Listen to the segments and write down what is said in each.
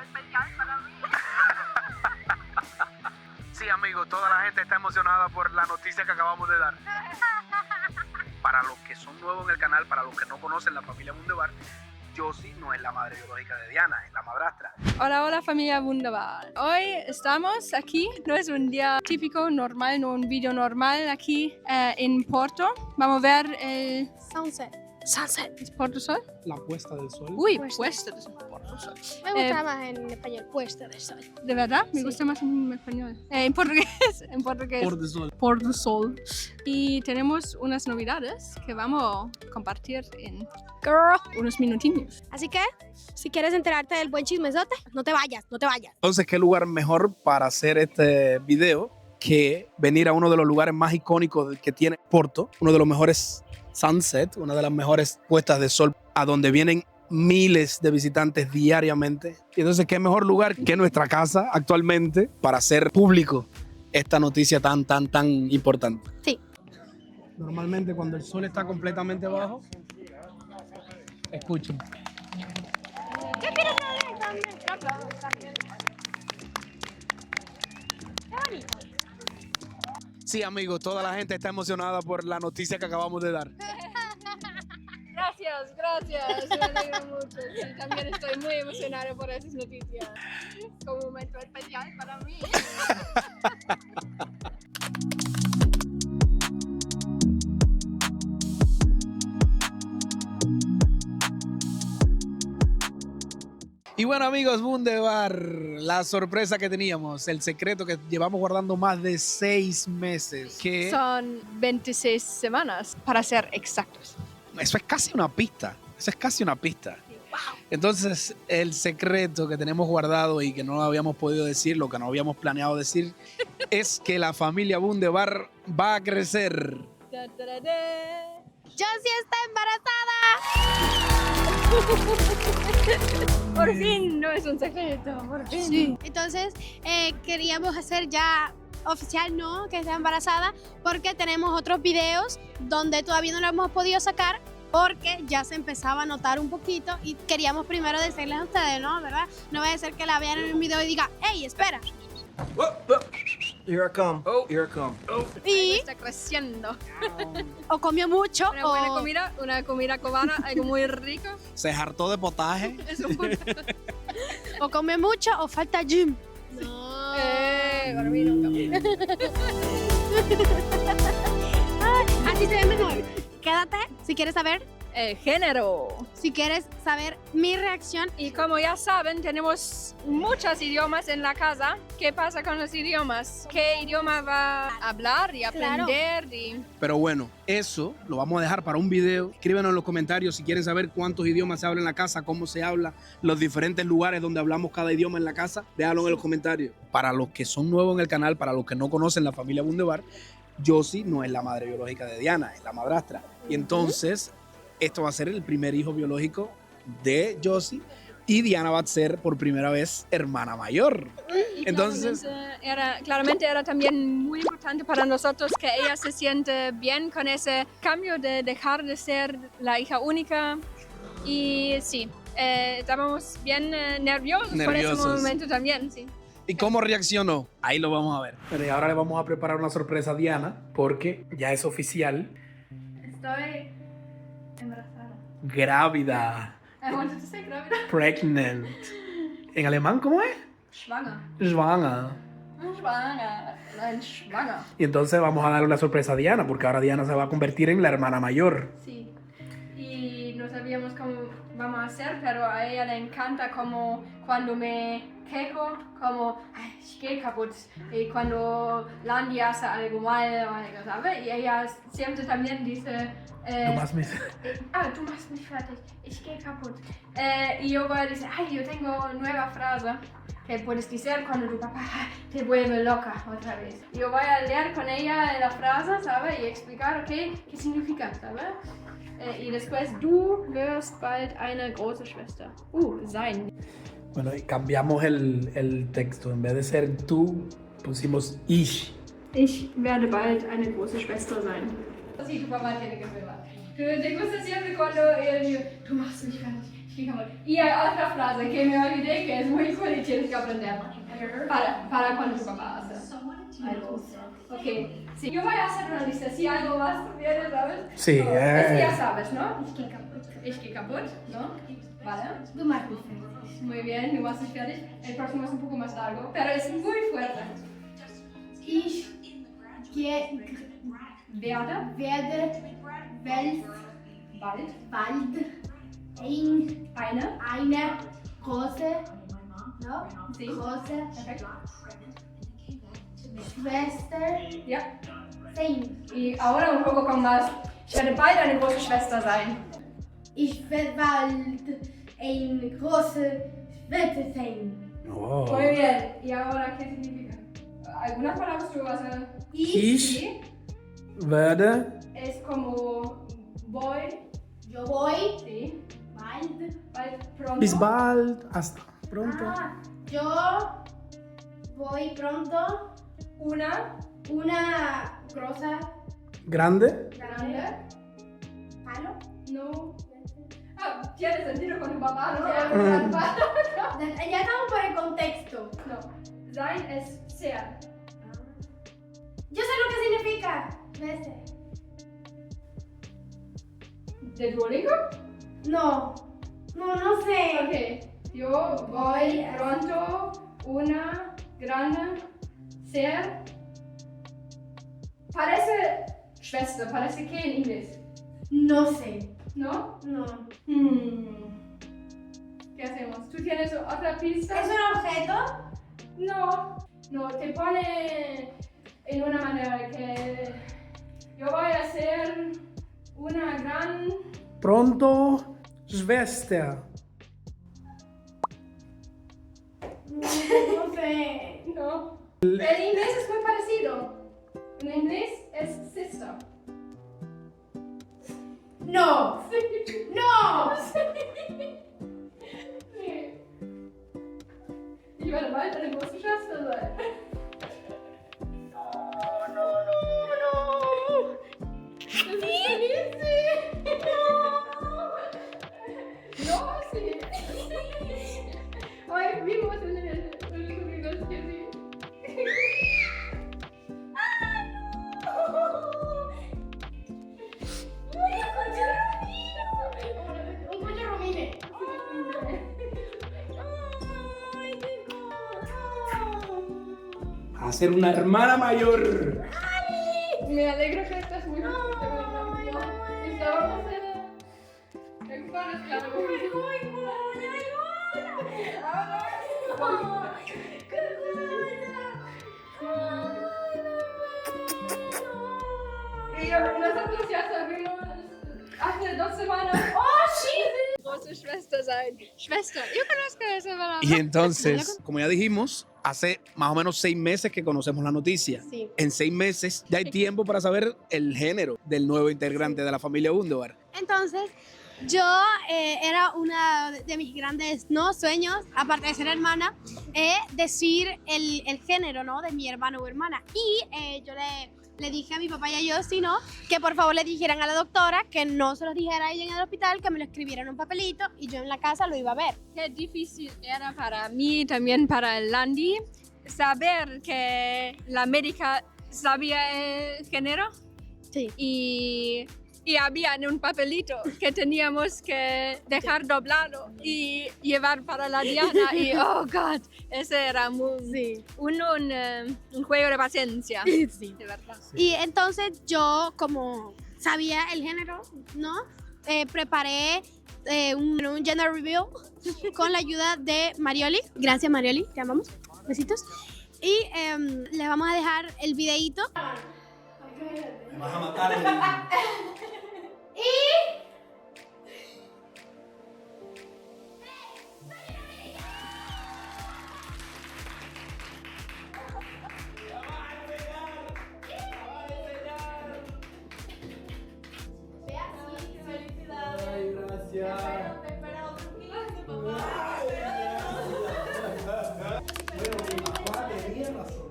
especial para mí. Sí, amigos, toda la gente está emocionada por la noticia que acabamos de dar. Para los que son nuevos en el canal, para los que no conocen la familia Wunderbar, Josie no es la madre biológica de Diana, es la madrastra. Hola, hola familia Wunderbar. Hoy estamos aquí, no es un día típico, normal, no un vídeo normal aquí en Porto. Vamos a ver el Sunset. ¿Es Porto Sol? La puesta del sol. Uy, Puesta. puesta de sol. Porto Sol. Me gusta más en español, puesta de sol. ¿De verdad? Me Sí. gusta más en español. En portugués. En portugués. Por del sol. Porto Sol. Y tenemos unas novedades que vamos a compartir en unos minutillos. Así que, si quieres enterarte del buen chismesote, no te vayas. Entonces, ¿qué lugar mejor para hacer este video que venir a uno de los lugares más icónicos que tiene Porto? Uno de los mejores sunset, una de las mejores puestas de sol, a donde vienen miles de visitantes diariamente. Y entonces, ¿qué mejor lugar que nuestra casa actualmente para hacer público esta noticia tan importante? Sí. Normalmente cuando el sol está completamente bajo, escuchen. Sí, amigos, toda la gente está emocionada por la noticia que acabamos de dar. Gracias. Me alegro mucho. Sí, también estoy muy emocionada por esas noticias. Como un momento especial para mí. Y bueno, amigos, Wunderbar, la sorpresa que teníamos, el secreto que llevamos guardando más de 6 meses, que Son 26 semanas, para ser exactos. eso es casi una pista, Entonces, el secreto que tenemos guardado y que no habíamos podido decir, lo que no habíamos planeado decir, es que la familia Wunderbar va a crecer. Josie está embarazada. Por fin, no es un secreto, por fin. Sí. Entonces, queríamos hacer ya oficial, ¿no? Que está embarazada, porque tenemos otros videos donde todavía no lo hemos podido sacar porque ya se empezaba a notar un poquito y queríamos primero decirles a ustedes, ¿no? ¿Verdad? No vaya a ser que la vean en un video y diga, ¡hey, espera! Here I come. Here I come. Y Está creciendo. o comió mucho Una buena o, una comida cubana, algo muy rico. Se hartó de potaje. Es un buen... o come mucho o falta gym. No. Barbino. Así se ve mejor. Quédate si quieres saber, Género. si quieres saber mi reacción. Y como ya saben, tenemos muchos idiomas en la casa. ¿Qué pasa con los idiomas? ¿Qué idioma va a hablar y aprender? Pero bueno, eso lo vamos a dejar para un video. Escríbanos en los comentarios si quieren saber cuántos idiomas se hablan en la casa, cómo se habla, los diferentes lugares donde hablamos cada idioma en la casa. Déjalo en los comentarios. Para los que son nuevos en el canal, para los que no conocen la familia Wunderbar, Josie no es la madre biológica de Diana, es la madrastra. Y entonces, esto va a ser el primer hijo biológico de Josie. Y Diana va a ser por primera vez hermana mayor. Y Entonces, claramente era también muy importante para nosotros que ella se siente bien con ese cambio de dejar de ser la hija única. Y sí, estábamos bien nerviosos por ese momento también, sí. ¿y cómo reaccionó? Ahí lo vamos a ver. Pero y ahora le vamos a preparar una sorpresa a Diana porque ya es oficial. Estoy embarazada. Grávida. I wanted to say grávida. Pregnant. ¿En alemán cómo es? Schwanger. Schwanger. Schwanger. Nein, schwanger. Y entonces vamos a darle una sorpresa a Diana porque ahora Diana se va a convertir en la hermana mayor. Sí. Y no sabíamos cómo vamos a hacer, pero a ella le encanta como cuando me quejo, como, ay, ich gehe kaputt. Y cuando Landy hace algo mal o algo, ¿sabes? Y ella siempre también dice, Du machst mich. du machst mich fertig, ich gehe kaputt. Y yo voy a decir, ay, yo tengo nueva frase que puedes decir cuando tu papá te vuelve loca otra vez. Yo voy a leer con ella la frase, ¿sabes? Y explicar, ¿qué significa, ¿sabes? Y después, du wirst bald eine große Schwester. Sein. Bueno, y cambiamos el texto. En vez de ser tú, pusimos ich. Ich werde bald eine große Schwester sein. Sí, tu papá tiene que verla. Te gusta siempre cuando él dice, du machst mich fertig, ich Y hay otra frase que me olvidé que es muy cool y tienes que aprender. Para cuando tu papá hace algo. Ok, sí, yo voy a hacer una lista. Si algo más viene, ¿sabes? Sí, Este ya sabes, ¿no? Ich gehe kaputt. Ich gehe kaputt, ¿no? Vale. Du machst mich fertig. Muy bien, du machst dich fertig. El próximo es un poco más largo, pero es muy fuerte. Ich Werde bald bald eine große, no? Sí. Große Perfekt. Schwester Ja. sein. Y ahora un poco con más. Ich werde bald eine große Schwester sein. Ich werde bald eine große Schwester sein. Oh. Muy bien. ¿Y ahora qué significa? ¿Algunas palabras tú vas a...? Ich Sí. werde Es como voy, Yo voy sí, bald. bald, pronto. bis bald, hasta pronto. Yo voy pronto Una una große Grande. grande. palo. No. Ah, tiene sentido con tu papá, ¿no? Ya estamos por el contexto. No. Sein es ser. Yo sé lo que significa. Veces. ¿De Duolingo? No. No sé. Ok. Yo voy pronto una grande ser. Parece Schwester, parece que en inglés. No sé. ¿No? No. ¿Qué hacemos? ¿Tú tienes otra pista? ¿Es un objeto? No, te pone en una manera que yo voy a ser una gran... Pronto, Schwester. No sé. No. El inglés es muy parecido. En inglés es sister. No. No. Sí. Ich werde bald eine große Schwester sein. No, sí. Ay, vimos el sonido que sí. Un pollo romine. A ser una hermana mayor. Me alegro que estás muy feliz. Estábamos en Juárez, claro. Y nosotros ya sabemos hace 2 semanas. ¡Oh, sí! Große Schwester sein. Schwester. Yo conozco esa palabra. Y entonces, como ya dijimos, hace más o menos 6 meses que conocemos la noticia. Sí. En 6 meses ya hay tiempo para saber el género del nuevo integrante de la familia Wunderbar. Entonces, yo era una de mis grandes sueños, aparte de ser hermana, decir el género, ¿no? De mi hermano o hermana. Y yo le dije a mi papá y a Yossi, ¿no? Que por favor le dijeran a la doctora que no se los dijera a ella en el hospital, que me lo escribieran en un papelito y yo en la casa lo iba a ver. Qué difícil era para mí, también para el Landy, saber que la médica sabía el género Sí. y había en un papelito que teníamos que dejar doblado y llevar para la Diana y oh God, ese era muy, un juego de paciencia, Sí. de verdad. Y entonces yo, como sabía el género, ¿no? Preparé un gender reveal con la ayuda de Marioli. Gracias, Marioli, te amamos. Besitos. Y les vamos a dejar el videíto. Me vas a matar. Ay, gracias. Bueno, mi papá tenía razón.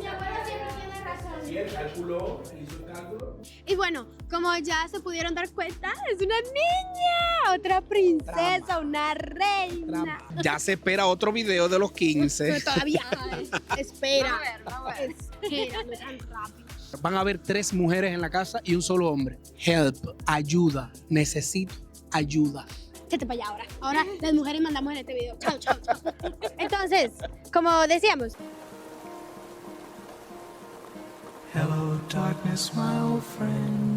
Mi abuela siempre tiene razón. Sí, él calculó, él hizo el cálculo. Y bueno, como ya se pudieron dar cuenta, es una niña, otra princesa, una reina. Ya se espera otro video de los 15. Pero todavía espera. Vamos a ver. Espera, no tan rápido. Van a haber 3 mujeres en la casa y un solo hombre. Help, ayuda, necesito ayuda. Vete para allá ahora. Ahora las mujeres mandamos en este video. Chao, chao, chao. Entonces, como decíamos, Hello, darkness, my old friend.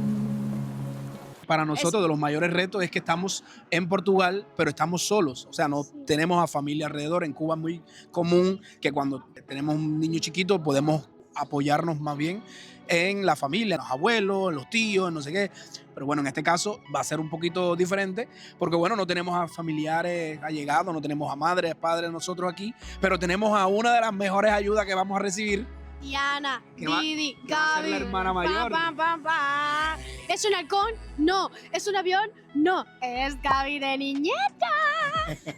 Para nosotros de los mayores retos es que estamos en Portugal, pero estamos solos. O sea, no tenemos a familia alrededor. En Cuba es muy común que cuando tenemos un niño chiquito podemos apoyarnos más bien en la familia, en los abuelos, en los tíos, en no sé qué. Pero bueno, en este caso va a ser un poquito diferente porque bueno, no tenemos a familiares allegados, no tenemos a madres, padres nosotros aquí, pero tenemos a una de las mejores ayudas que vamos a recibir. Diana, Que va- Didi, que va a ser Gaby. la hermana mayor. Pa. ¿Es un halcón? No. ¿Es un avión? No. Es Gaby de niñeta.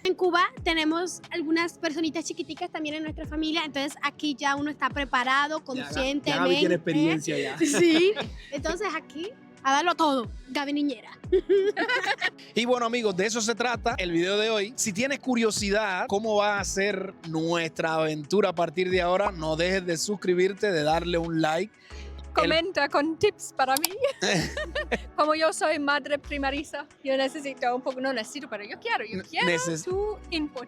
En Cuba tenemos algunas personitas chiquiticas también en nuestra familia, entonces aquí ya uno está preparado conscientemente. Ya Gaby tiene experiencia ya. Sí. Entonces aquí a darlo todo, Gaby niñera. Y bueno, amigos, de eso se trata el video de hoy. Si tienes curiosidad cómo va a ser nuestra aventura a partir de ahora, no dejes de suscribirte, de darle un like. Comenta con tips para mí. Como yo soy madre primeriza, yo necesito un poco, no necesito, pero yo quiero tu input.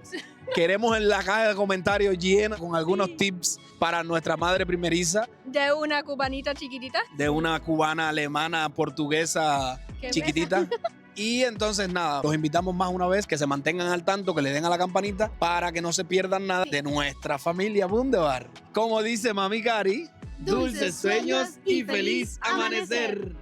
Queremos en la caja de comentarios llena con algunos tips para nuestra madre primeriza, De una cubanita chiquitita. de una cubana, alemana, portuguesa Que chiquitita. Y entonces nada, los invitamos más una vez que se mantengan al tanto, que le den a la campanita para que no se pierdan nada de nuestra familia Bundebar. Como dice Mami Cari, dulces sueños y feliz amanecer.